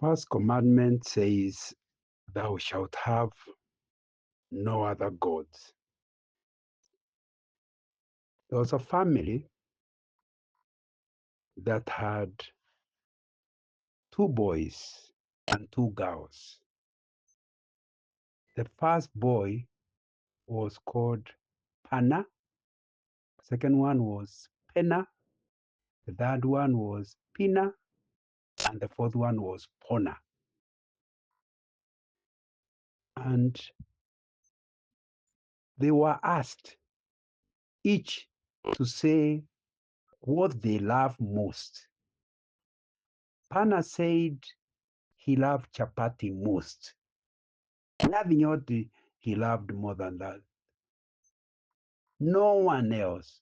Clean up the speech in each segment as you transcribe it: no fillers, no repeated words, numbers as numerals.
First commandment says, thou shalt have no other gods. There was a family that had two boys and two girls. The first boy was called Pana, the second one was Pena, the third one was Pina, and the fourth one was Pona. And they were asked each to say what they love most. Pana said he loved chapati most. Nothing else he loved more than that. No one else.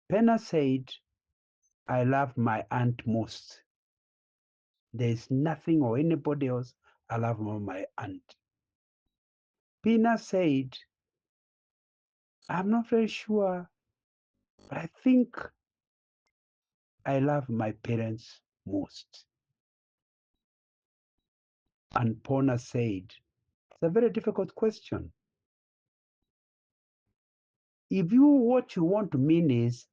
Pena said, I love my aunt most. There is nothing or anybody else I love more than my aunt. Pina said, I'm not very sure, but I think I love my parents most. And Pona said, it's a very difficult question. If what you want to mean is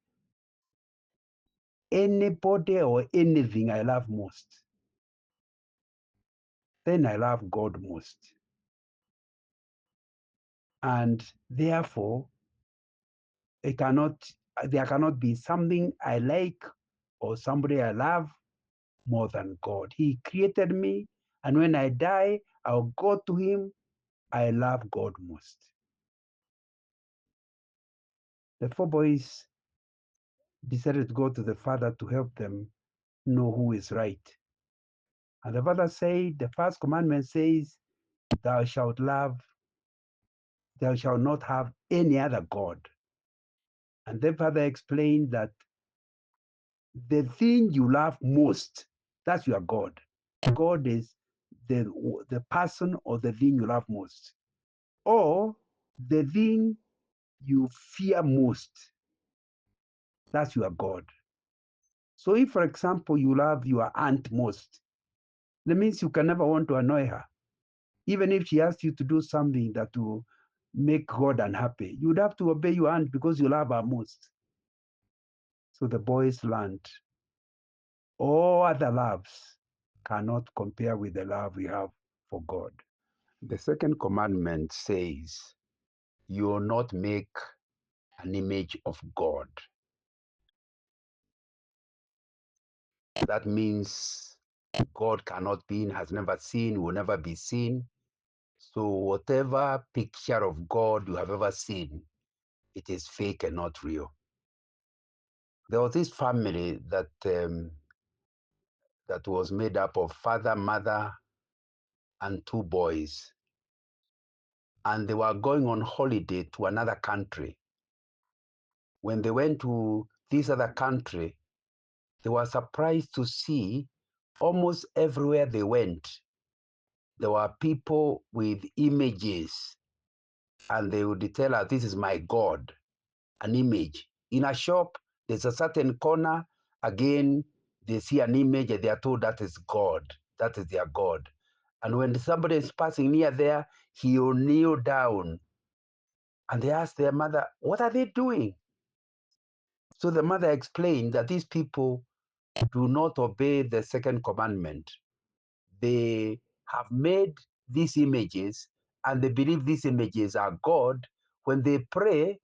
anybody or anything I love most, then I love God most. And therefore, there cannot be something I like or somebody I love more than God. He created me, and when I die, I'll go to him. I love God most. The four boys decided to go to the father to help them know who is right. And the father said, the first commandment says, thou shalt not have any other God. And the father explained that the thing you love most, that's your God. God is the person or the thing you love most, or the thing you fear most, that's your God. So if, for example, you love your aunt most, that means you can never want to annoy her. Even if she asks you to do something that will make God unhappy, you'd have to obey your aunt because you love her most. So the boys learned all other loves cannot compare with the love we have for God. The second commandment says, you will not make an image of God. That means God cannot be, has never seen, will never be seen. So whatever picture of God you have ever seen, it is fake and not real. There was this family that was made up of father, mother, and two boys. And they were going on holiday to another country. When they went to this other country, they were surprised to see almost everywhere they went, there were people with images, and they would tell us, this is my God, an image. In a shop, there's a certain corner, again, they see an image and they are told that is God, that is their God. And when somebody is passing near there, he will kneel down. And they ask their mother, what are they doing? So the mother explained that these people do not obey the second commandment. They have made these images and they believe these images are God. When they pray,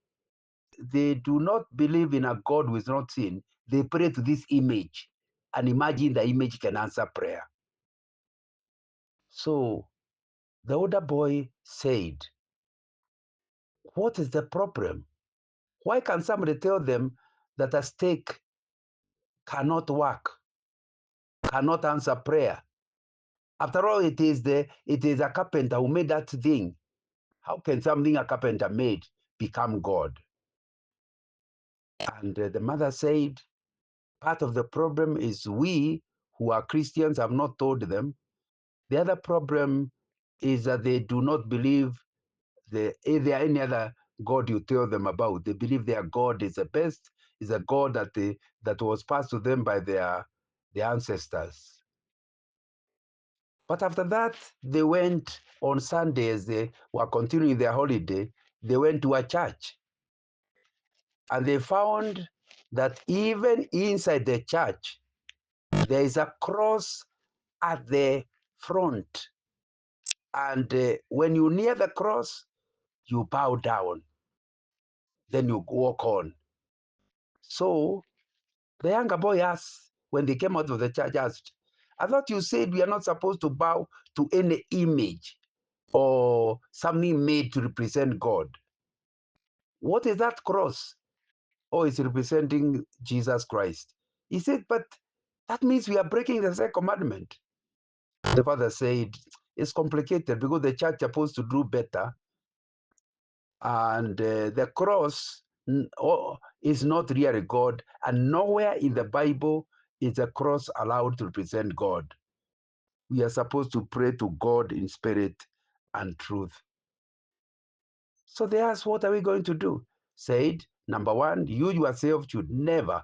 they do not believe in a God who is not seen. They pray to this image and imagine the image can answer prayer. So the older boy said, what is the problem? Why can somebody tell them that a stake cannot work, cannot answer prayer? After all, it is a carpenter who made that thing. How can something a carpenter made become God? And the mother said, part of the problem is we who are Christians have not told them. The other problem is that they do not believe there any other God you tell them about. They believe their God is the best, is a God that was passed to them by their the ancestors. But after that, they went on Sundays, they were continuing their holiday, they went to a church. And they found that even inside the church, there is a cross at the front. And when you near the cross, you bow down, then you walk on. So the younger boy asked, when they came out of the church, asked, I thought you said we are not supposed to bow to any image or something made to represent God. What is that cross? Oh, it's representing Jesus Christ. He said, but that means we are breaking the second commandment. The father said, it's complicated because the church is supposed to do better. And the cross is not really God. And nowhere in the Bible is a cross allowed to represent God. We are supposed to pray to God in spirit and truth. So they asked, what are we going to do? Said, number one, you yourself should never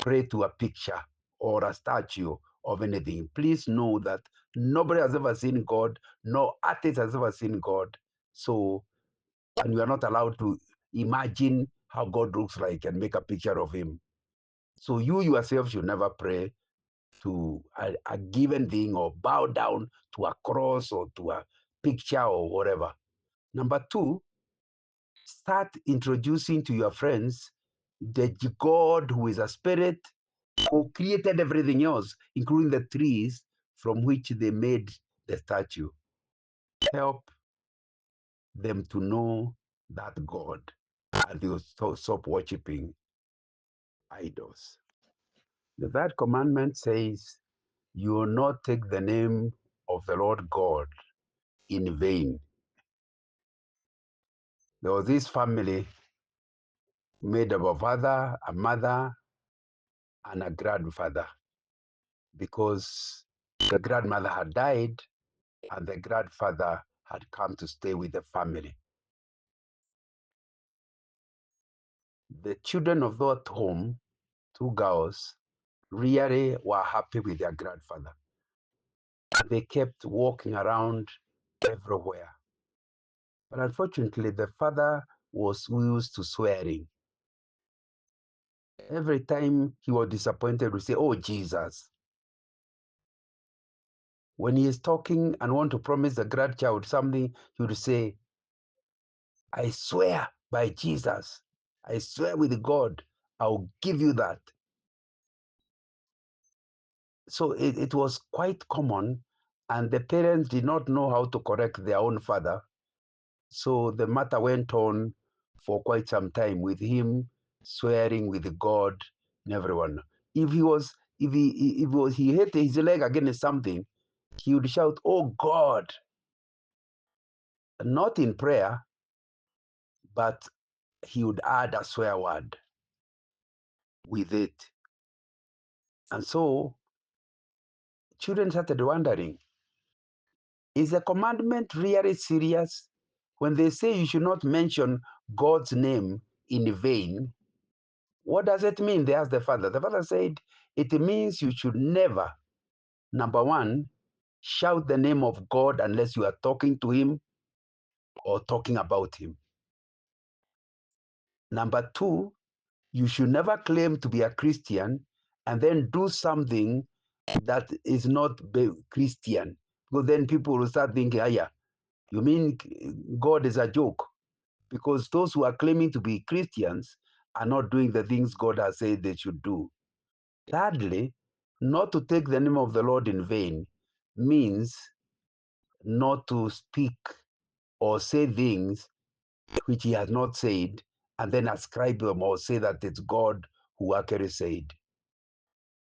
pray to a picture or a statue of anything. Please know that nobody has ever seen God, no artist has ever seen God. So, and you are not allowed to imagine how God looks like and make a picture of him. So you yourself should never pray to a given thing or bow down to a cross or to a picture or whatever. Number two, start introducing to your friends the God who is a spirit who created everything else, including the trees from which they made the statue. Help them to know that God, and they will stop worshiping idols. The third commandment says, you will not take the name of the Lord God in vain. There was this family made of a father, a mother, and a grandfather, because the grandmother had died and the grandfather had come to stay with the family. The children of that home, two girls, really were happy with their grandfather. They kept walking around everywhere. But unfortunately, the father was used to swearing. Every time he was disappointed, he would say, oh, Jesus. When he is talking and want to promise the grandchild something, he would say, I swear by Jesus, I swear with God, I'll give you that. So it was quite common, and the parents did not know how to correct their own father. So the matter went on for quite some time with him swearing with God and everyone. If he hit his leg against something, he would shout, "Oh God!" Not in prayer, but he would add a swear word with it. And so children started wondering, is the commandment really serious? When they say you should not mention God's name in vain, what does it mean? They asked the father. The father said, it means you should never, number one, shout the name of God unless you are talking to him or talking about him. Number two, you should never claim to be a Christian and then do something that is not Christian. Because then people will start thinking, yeah, you mean God is a joke? Because those who are claiming to be Christians are not doing the things God has said they should do. Thirdly, not to take the name of the Lord in vain means not to speak or say things which he has not said and then ascribe them or say that it's God who actually said.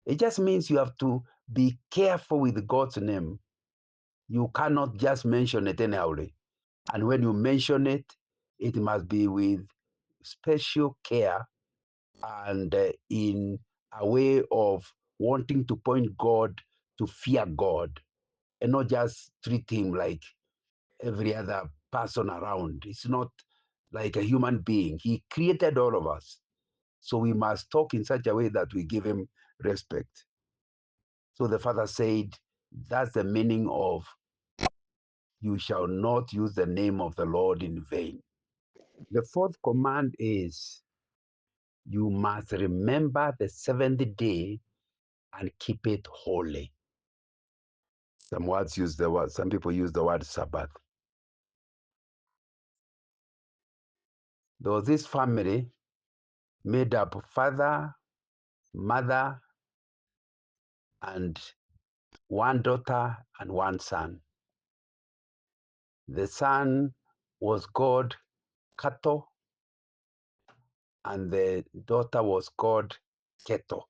It just means you have to be careful with God's name. You cannot just mention it anyhow. And when you mention it, it must be with special care and in a way of wanting to point God to fear God and not just treat him like every other person around. It's not like a human being. He created all of us. So we must talk in such a way that we give him respect. So the father said, that's the meaning of you shall not use the name of the Lord in vain. The fourth command is you must remember the seventh day and keep it holy. Some people use the word Sabbath. There was this family made up of father, mother, and one daughter and one son. The son was called Kato, and the daughter was called Keto.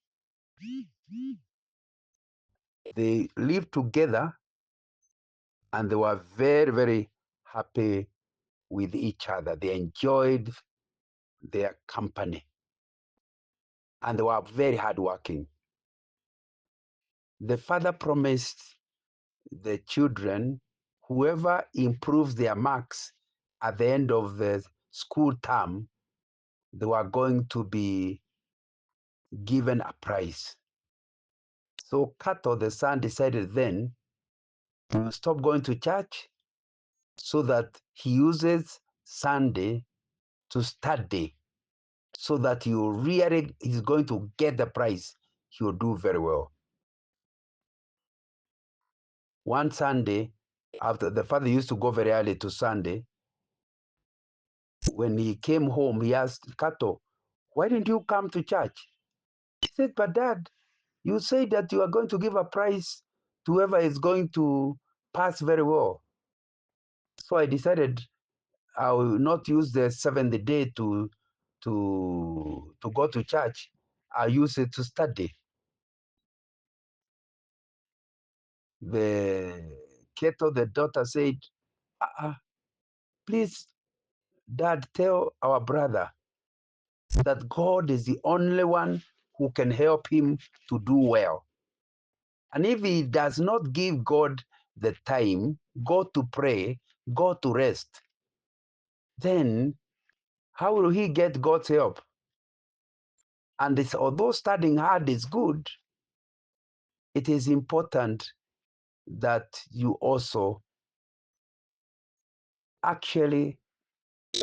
They lived together and they were very, very happy with each other. They enjoyed their company and they were very hardworking. The father promised the children whoever improves their marks at the end of the school term, they were going to be given a prize. So Kato, the son, decided then to stop going to church so that he uses Sunday to study so that he really is going to get the prize. He will do very well. One Sunday, after the father used to go very early to Sunday, when he came home, he asked Kato, why didn't you come to church? He said, but dad, you said that you are going to give a prize to whoever is going to pass very well. So I decided I will not use the seventh day to go to church. I use it to study. The Keto, the daughter, said, please, dad, tell our brother that God is the only one who can help him to do well. And if he does not give God the time, go to pray, go to rest, then how will he get God's help? And although studying hard is good, it is important that you also actually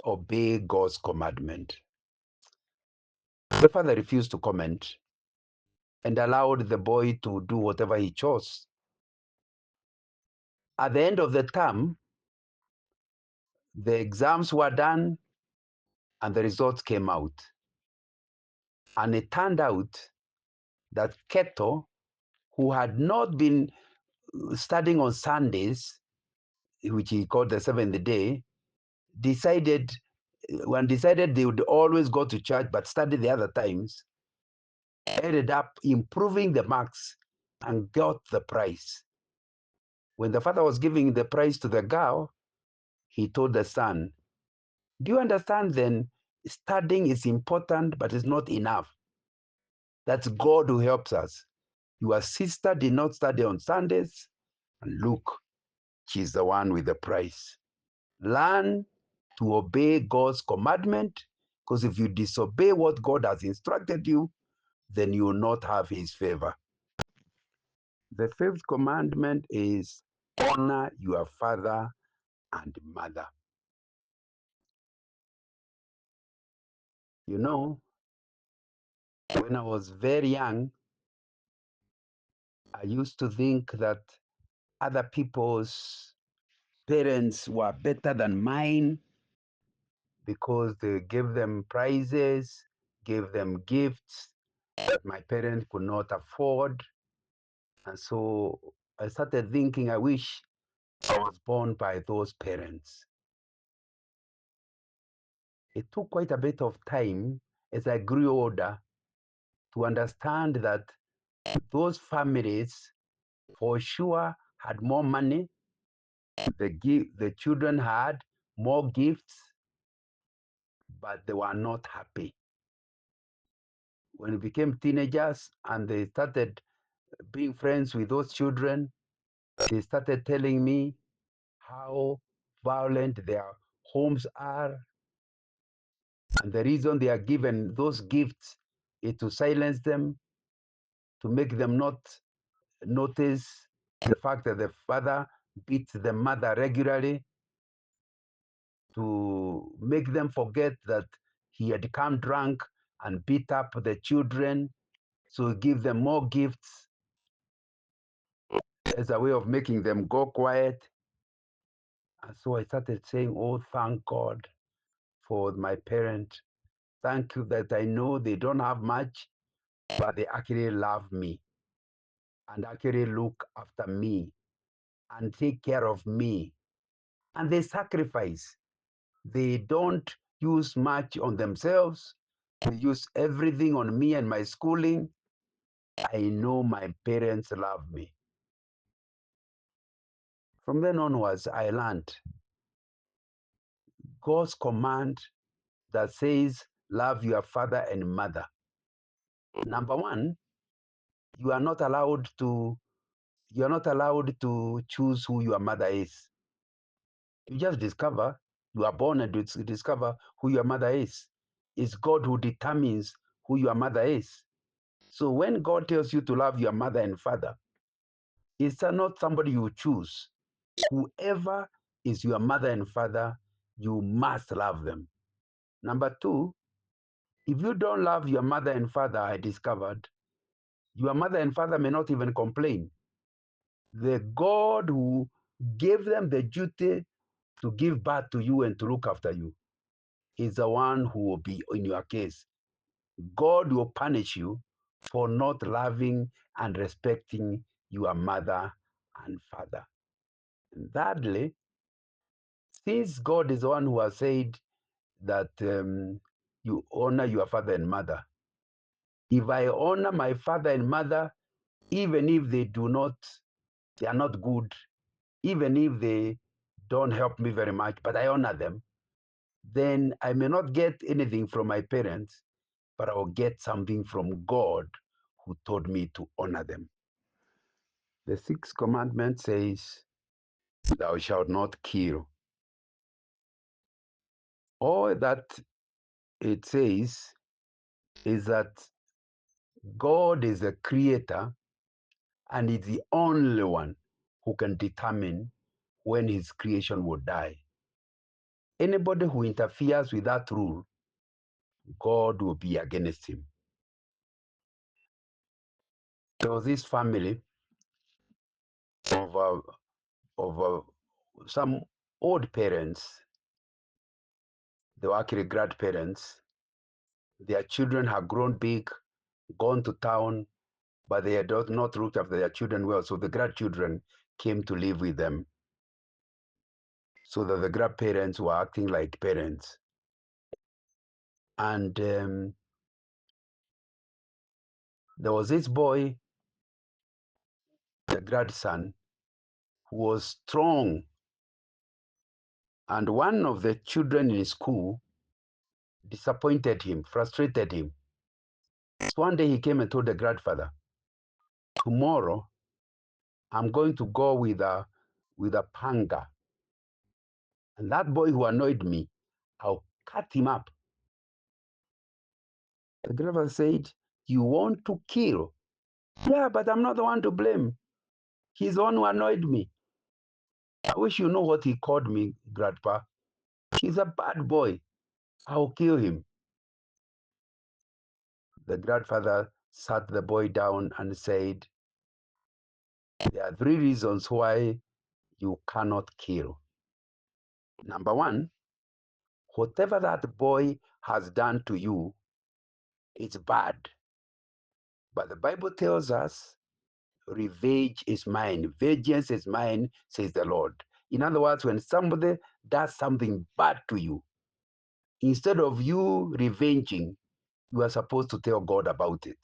obey God's commandment. The father refused to comment and allowed the boy to do whatever he chose. At the end of the term, the exams were done and the results came out. And it turned out that Keto, who had not been studying on Sundays, which he called the seventh day, decided they would always go to church but study the other times, ended up improving the marks and got the prize. When the father was giving the prize to the girl, he told the son, do you understand then? Studying is important, but it's not enough. That's God who helps us. Your sister did not study on Sundays, and look, she's the one with the prize. Learn to obey God's commandment, because if you disobey what God has instructed you, then you will not have his favor. The fifth commandment is honor your father and mother. You know, when I was very young, I used to think that other people's parents were better than mine because they gave them prizes, gave them gifts that my parents could not afford. And so I started thinking, I wish I was born by those parents. It took quite a bit of time as I grew older to understand that those families for sure had more money, the children had more gifts, but they were not happy. When we became teenagers and they started being friends with those children, they started telling me how violent their homes are. And the reason they are given those gifts is to silence them, to make them not notice the fact that the father beats the mother regularly to make them forget that he had become drunk and beat up the children. So he give them more gifts as a way of making them go quiet. And so I started saying, oh, thank God for my parent. Thank you that I know they don't have much, but they actually love me and actually look after me and take care of me. And they sacrifice. They don't use much on themselves. They use everything on me and my schooling. I know my parents love me. From then onwards, I learned God's command that says, love your father and mother. Number one, you are not allowed to choose who your mother is. You just discover, you are born and you discover who your mother is. It's God who determines who your mother is. So when God tells you to love your mother and father, it's not somebody you choose. Whoever is your mother and father, you must love them. Number two, if you don't love your mother and father, I discovered, your mother and father may not even complain. The God who gave them the duty to give birth to you and to look after you is the one who will be in your case. God will punish you for not loving and respecting your mother and father. And thirdly, since God is the one who has said that you honor your father and mother, if I honor my father and mother, even if they are not good, even if they don't help me very much, but I honor them, then I may not get anything from my parents, but I will get something from God who told me to honor them. The sixth commandment says, thou shalt not kill. All that it says is that God is the creator and is the only one who can determine when his creation will die. Anybody who interferes with that rule, God will be against him. There was this family of, some old parents. They were actually grandparents. Their children had grown big, gone to town, but they had not looked after their children well. So the grandchildren came to live with them, so that the grandparents were acting like parents. And there was this boy, the grandson, who was strong. And one of the children in school disappointed him, frustrated him. So one day he came and told the grandfather, tomorrow I'm going to go with a panga. And that boy who annoyed me, I'll cut him up. The grandfather said, you want to kill? Yeah, but I'm not the one to blame. He's the one who annoyed me. I wish you know what he called me, Grandpa. He's a bad boy. I'll kill him. The grandfather sat the boy down and said, there are three reasons why you cannot kill. Number one, whatever that boy has done to you, it's bad. But the Bible tells us, revenge is mine, vengeance is mine, says the Lord. In other words, when somebody does something bad to you, instead of you revenging, you are supposed to tell God about it.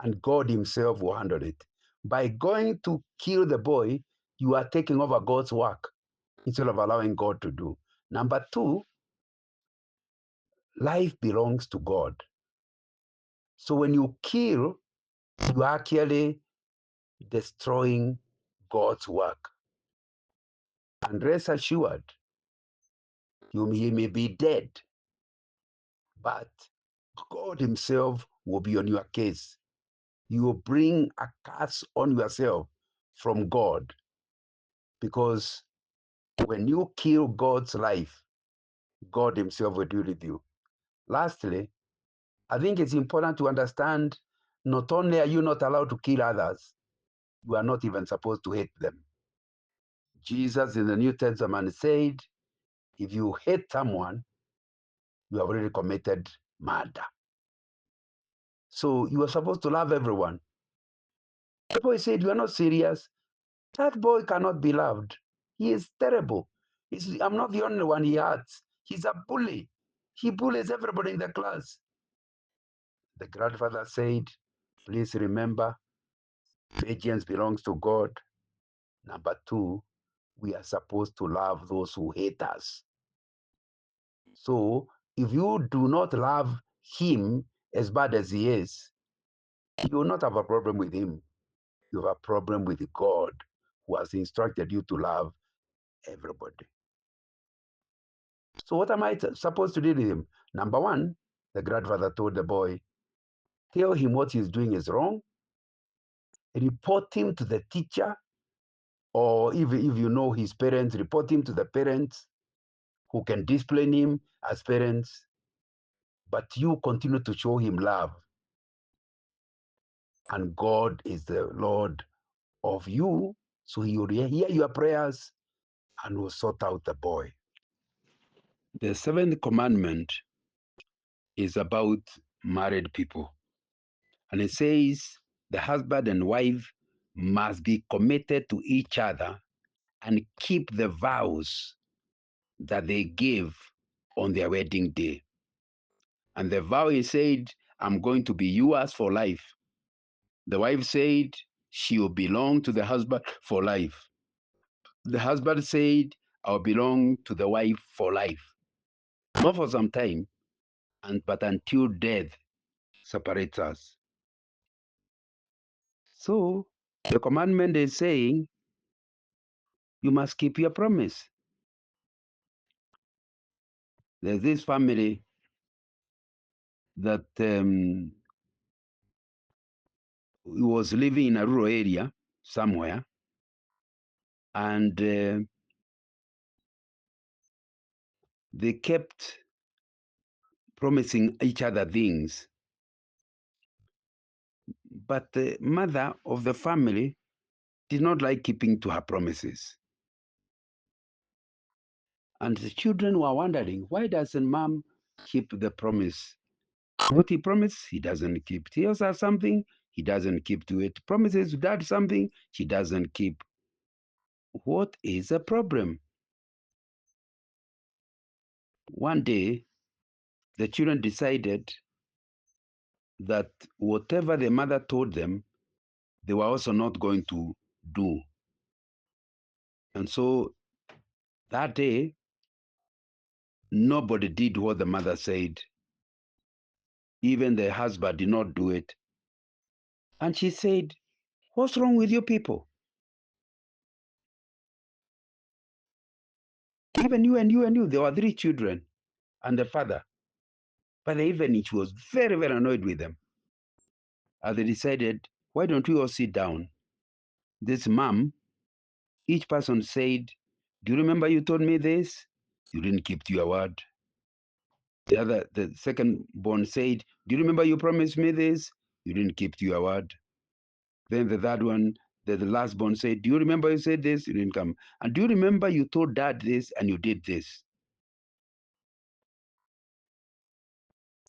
And God himself will handle it. By going to kill the boy, you are taking over God's work instead of allowing God to do. Number two, life belongs to God. So when you kill, you are actually destroying God's work. And rest assured, he may be dead, but God himself will be on your case. you will bring a curse on yourself from God. Because when you kill God's life, God himself will deal with you. Lastly, I think it's important to understand not only are you not allowed to kill others, you are not even supposed to hate them. Jesus in the New Testament said, if you hate someone, you have already committed murder. So you are supposed to love everyone. The boy said, you are not serious. That boy cannot be loved. He is terrible. I'm not the only one he hurts. He's a bully. He bullies everybody in the class. The grandfather said, please remember, vengeance belongs to God. Number two, we are supposed to love those who hate us. So if you do not love him as bad as he is, you will not have a problem with him. You have a problem with God, who has instructed you to love everybody. So what am I supposed to do with him? Number one, the grandfather told the boy, tell him what he's doing is wrong, report him to the teacher, or if you know his parents, report him to the parents who can discipline him as parents, but you continue to show him love. And God is the Lord of you, so he will hear your prayers and will sort out the boy. The seventh commandment is about married people. And it says the husband and wife must be committed to each other and keep the vows that they give on their wedding day. And the vow is said, I'm going to be yours for life. The wife said she will belong to the husband for life. The husband said, I'll belong to the wife for life. Not for some time, but until death separates us. So the commandment is saying, you must keep your promise. There's this family that was living in a rural area somewhere, and they kept promising each other things. But the mother of the family did not like keeping to her promises. And the children were wondering, why doesn't mom keep the promise? What he promised, he doesn't keep. He tells her something, he doesn't keep to it. Promises dad something, he doesn't keep. What is the problem? One day, the children decided that whatever the mother told them, they were also not going to do. And so that day, nobody did what the mother said. Even the husband did not do it. And she said, what's wrong with you people? Even you and you and you, there were 3 children and the father. By the evening, she was very, very annoyed with them. And they decided, why don't we all sit down? This mom, each person said, do you remember you told me this? You didn't keep to your word. The second born said, do you remember you promised me this? You didn't keep to your word. Then the third one, the last born said, do you remember you said this? You didn't come. And do you remember you told dad this and you did this?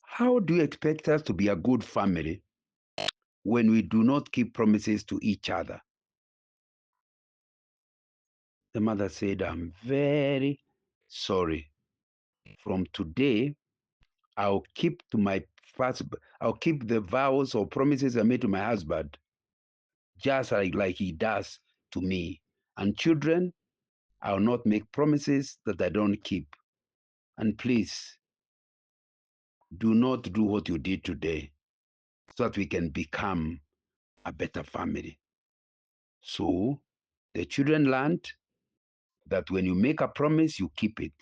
How do you expect us to be a good family when we do not keep promises to each other? The mother said, I'm very sorry. From today, I'll keep to my I'll keep the vows or promises I made to my husband, just like he does to me. And children, I'll not make promises that I don't keep. And please, do not do what you did today so that we can become a better family. So the children learned that when you make a promise, you keep it.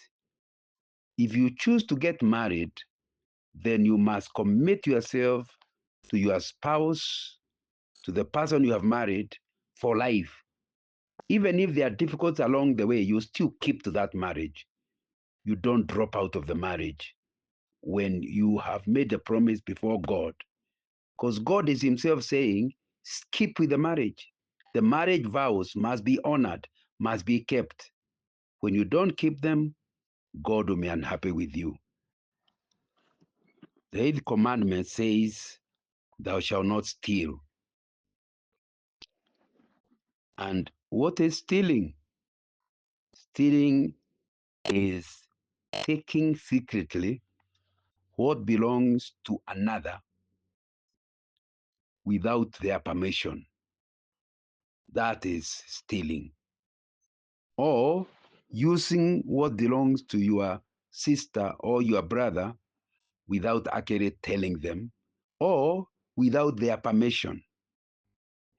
If you choose to get married, then you must commit yourself to your spouse to the person you have married for life. Even if there are difficulties along the way, you still keep to that marriage. You don't drop out of the marriage when you have made a promise before God. Because God is Himself saying, keep with the marriage. The marriage vows must be honored, must be kept. When you don't keep them, God will be unhappy with you. The 8th commandment says, thou shalt not steal. And what is stealing? Stealing is taking secretly what belongs to another without their permission. That is stealing. Or using what belongs to your sister or your brother without actually telling them, or without their permission.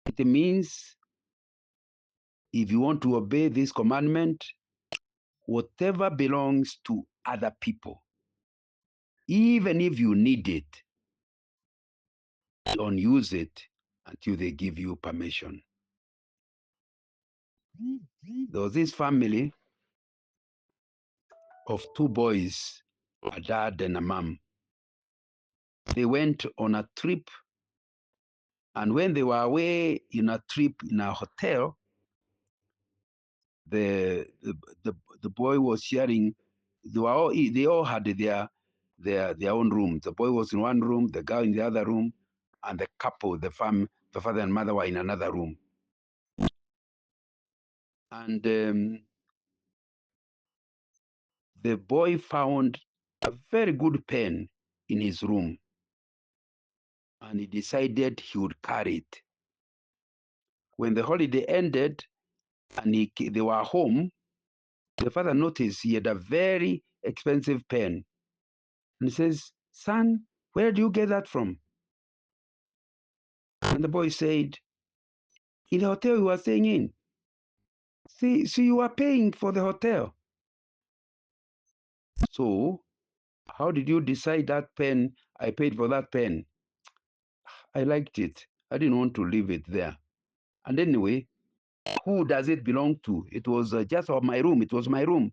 It means if you want to obey this commandment, whatever belongs to other people, even if you need it, don't use it until they give you permission. There was this family of 2 boys, a dad and a mom. They went on a trip, and when they were away in a trip in a hotel, the the, the boy was sharing. They all had their own room. The boy was in one room, the girl in the other room, and the couple, the father and mother were in another room. And the boy found a very good pen in his room, and he decided he would carry it. When the holiday ended and they were home, the father noticed he had a very expensive pen. And he says, son, where do you get that from? And the boy said, in the hotel you were staying in. See, so you are paying for the hotel. So how did you decide that pen? I paid for that pen. I liked it. I didn't want to leave it there. And anyway, who does it belong to? It was just my room. It was my room.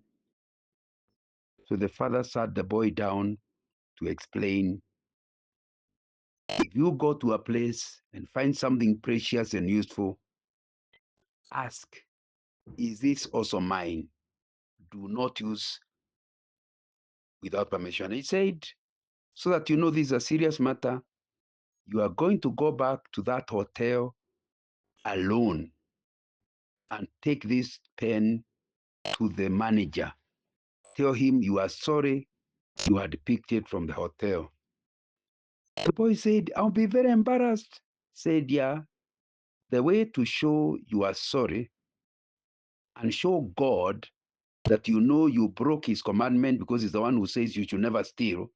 So the father sat the boy down to explain. If you go to a place and find something precious and useful, ask, is this also mine? Do not use without permission. He said, so that you know this is a serious matter, you are going to go back to that hotel alone and take this pen to the manager. Tell him you are sorry you had picked it from the hotel. The boy said, I'll be very embarrassed. Said, yeah, the way to show you are sorry and show God that you know you broke his commandment because he's the one who says you should never steal.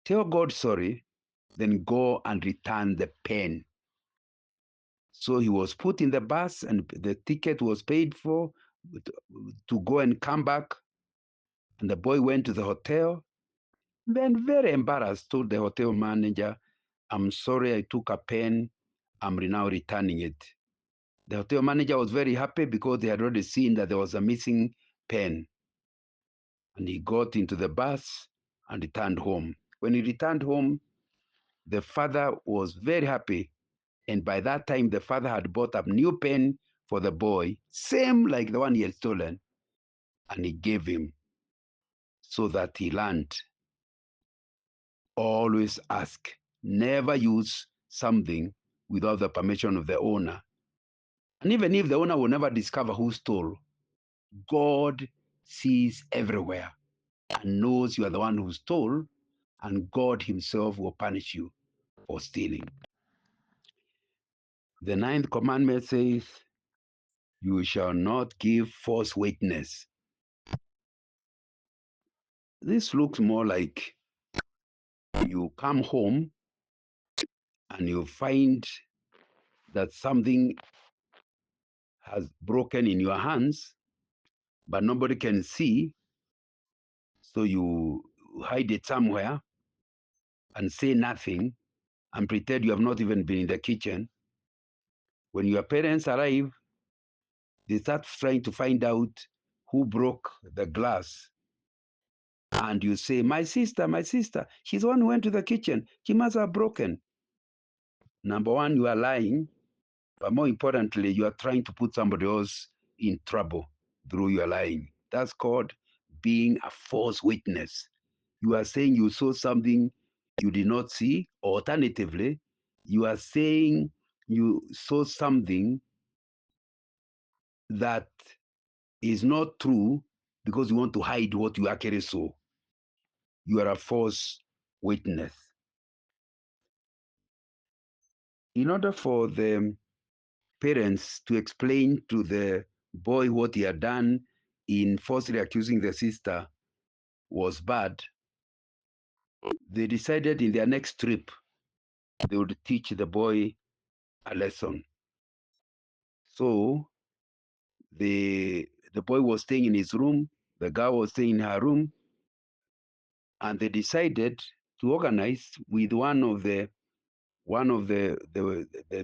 Tell God sorry, then go and return the pen. So he was put in the bus and the ticket was paid for to go and come back. And the boy went to the hotel, then very embarrassed, told the hotel manager, I'm sorry I took a pen. I'm now returning it. The hotel manager was very happy because they had already seen that there was a missing pen. And he got into the bus and returned home. When he returned home, the father was very happy. And by that time, the father had bought a new pen for the boy, same like the one he had stolen, and he gave him so that he learned. Always ask, never use something without the permission of the owner. And even if the owner will never discover who stole, God sees everywhere and knows you are the one who stole, and God himself will punish you for stealing. The 9th commandment says, you shall not give false witness. This looks more like you come home and you find that something has broken in your hands, but nobody can see. So you hide it somewhere and say nothing and pretend you have not even been in the kitchen. When your parents arrive, they start trying to find out who broke the glass. And you say, my sister, she's the one who went to the kitchen. She must have broken. Number one, you are lying. But more importantly, you are trying to put somebody else in trouble through your lying. That's called being a false witness. You are saying you saw something you did not see. Or alternatively, you are saying you saw something that is not true because you want to hide what you actually saw. You are a false witness. In order for the parents to explain to the boy what he had done in falsely accusing the sister was bad, they decided in their next trip they would teach the boy a lesson. So the boy was staying in his room, the girl was staying in her room, and they decided to organize with one of the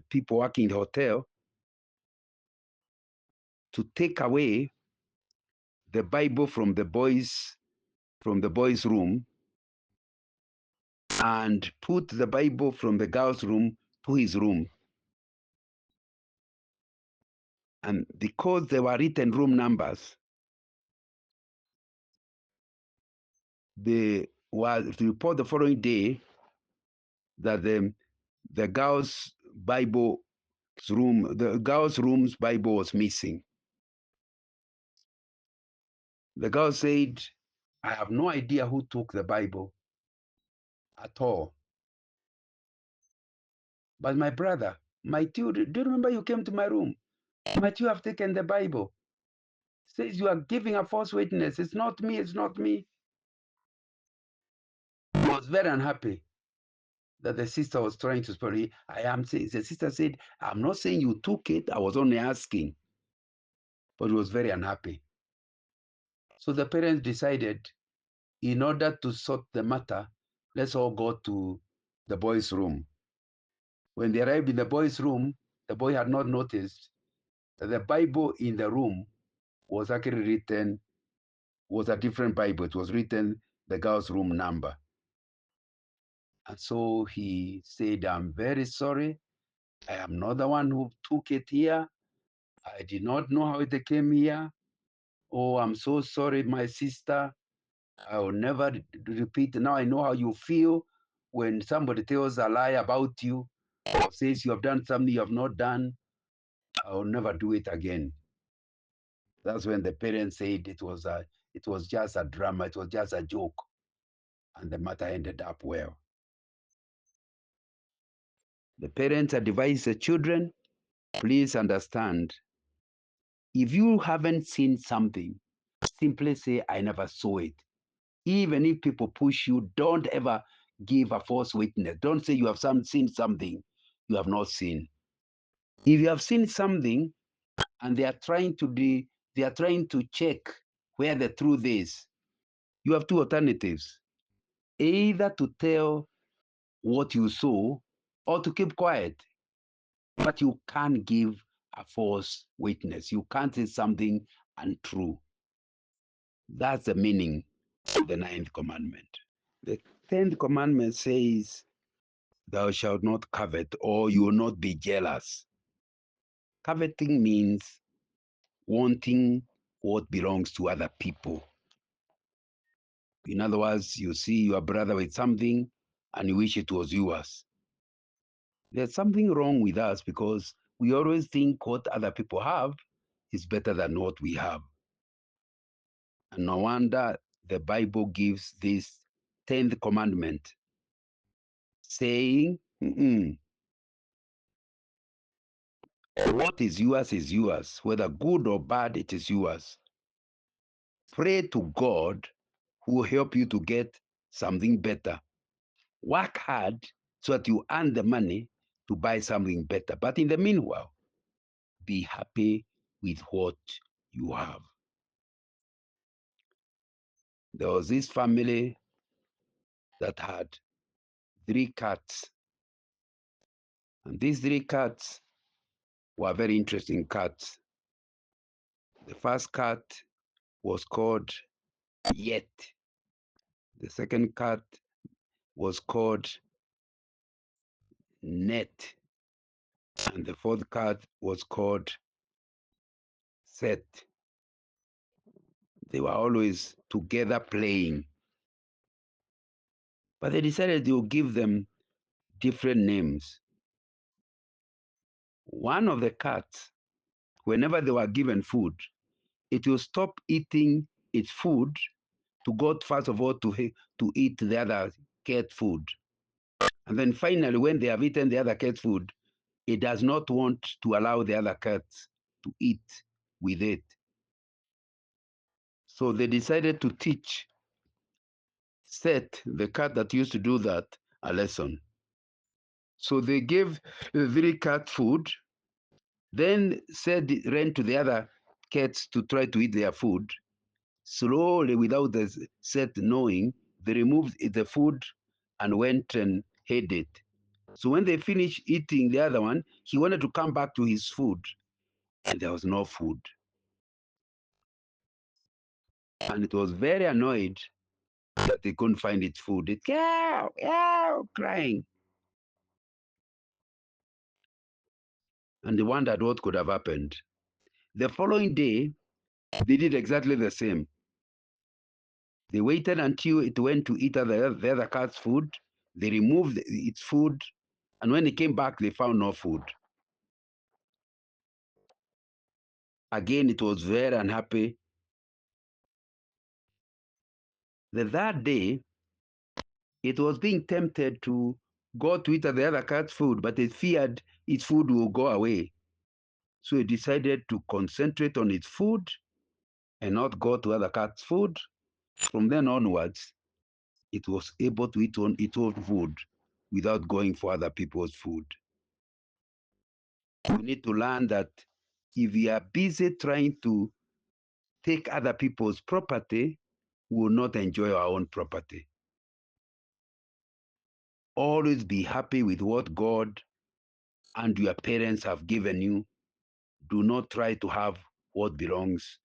people working in the hotel to take away the Bible from the boys room and put the Bible from the girl's room to his room. And because there were written room numbers, they were to report the following day that the girl's room's Bible was missing. The girl said, I have no idea who took the Bible at all. But my brother, might you, do you remember you came to my room? Might you have taken the Bible? Says you are giving a false witness. It's not me, it's not me. He was very unhappy that the sister was trying to spare him. The sister said, I'm not saying you took it, I was only asking. But he was very unhappy. So the parents decided, in order to sort the matter, let's all go to the boy's room. When they arrived in the boy's room, the boy had not noticed that the Bible in the room was actually written, was a different Bible. It was written the girl's room number. And so he said, I'm very sorry. I am not the one who took it here. I did not know how it came here. Oh, I'm so sorry, my sister. I will never repeat. Now I know how you feel when somebody tells a lie about you or says you have done something you have not done. I will never do it again. That's when the parents said it was just a drama, it was just a joke, and the matter ended up well. The parents advise the children, please understand, if you haven't seen something, simply say, I never saw it. Even if people push you, don't ever give a false witness. Don't say you have seen something you have not seen. If you have seen something and they are trying to check where the truth is, you have two alternatives. Either to tell what you saw or to keep quiet. But you can't give a false witness. You can't say something untrue. That's the meaning of the ninth commandment. The 10th commandment says, thou shalt not covet, or you will not be jealous. Coveting means wanting what belongs to other people. In other words, you see your brother with something and you wish it was yours. There's something wrong with us because we always think what other people have is better than what we have. And no wonder the Bible gives this 10th commandment saying, what is yours, whether good or bad, it is yours. Pray to God who will help you to get something better. Work hard so that you earn the money to buy something better. But in the meanwhile, be happy with what you have. There was this family that had 3 cats. And these three cats were very interesting cats. The first cat was called Yet. The second cat was called Net. And the fourth cat was called Set. They were always together playing. But they decided they would give them different names. One of the cats, whenever they were given food, it will stop eating its food to go first of all to eat the other cat food. And then finally, when they have eaten the other cat's food, it does not want to allow the other cats to eat with it. So they decided to teach Set, the cat that used to do that, a lesson. So they gave the three cat food. Then Set ran to the other cats to try to eat their food. Slowly, without the Set knowing, they removed the food and went and hid it. So when they finished eating the other one, he wanted to come back to his food, and there was no food. And it was very annoyed that they couldn't find its food. It meow, meow, crying. And they wondered what could have happened. The following day, they did exactly the same. They waited until it went to eat the other cat's food. They removed its food, and when they came back, they found no food. Again, it was very unhappy. The third day, it was being tempted to go to eat the other cat's food, but it feared its food will go away. So it decided to concentrate on its food and not go to other cat's food. From then onwards, it was able to eat on its own food without going for other people's food. We need to learn that if we are busy trying to take other people's property, we will not enjoy our own property. Always be happy with what God and your parents have given you. Do not try to have what belongs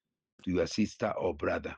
to your sister or brother.